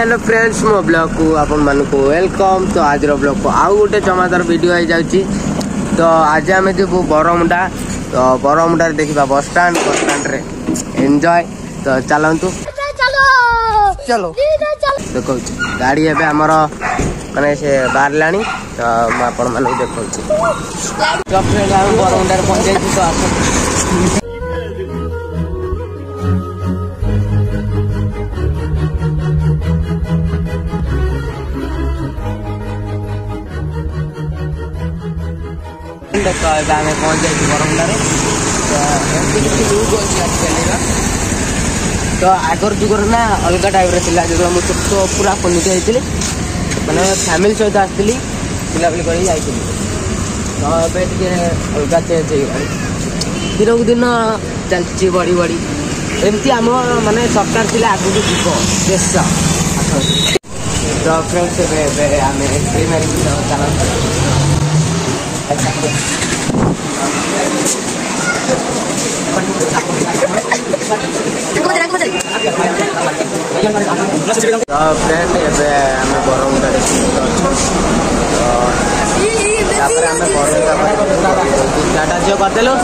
Hello friends मो blog को आपण मान को वेलकम। तो आज ब्लॉग को आउ गोटे चमत्कार वीडियो आई जाउची। तो आज आम जीवु बरमुंडा। तो बरमुंडा देखा बस स्टाण्ड रे एंजॉय। तो चलतु चलो देखो गाड़ी एवं आमर माने से बाहर लानी। तो आपण मान देखा तो फ्रेंड आम बरमुंडा पहुंचे। तो देखो आम पहुंच जाए बरमुंडा। तो आगर जुगर ना अलग टाइप जो मुझे तो पूरा पनिक होती मैंने फैमिली सहित आसती बुलाबुली कर तो अलग चेंज हो दिन को दिन चलती बढ़ी बढ़ी एमती आम माने सरकार थी आगे जीव देश। तो फ्रेंड्स आम एंट्री मारी फ्रेंड एम बरमुंडा टाटा झील करदेलु।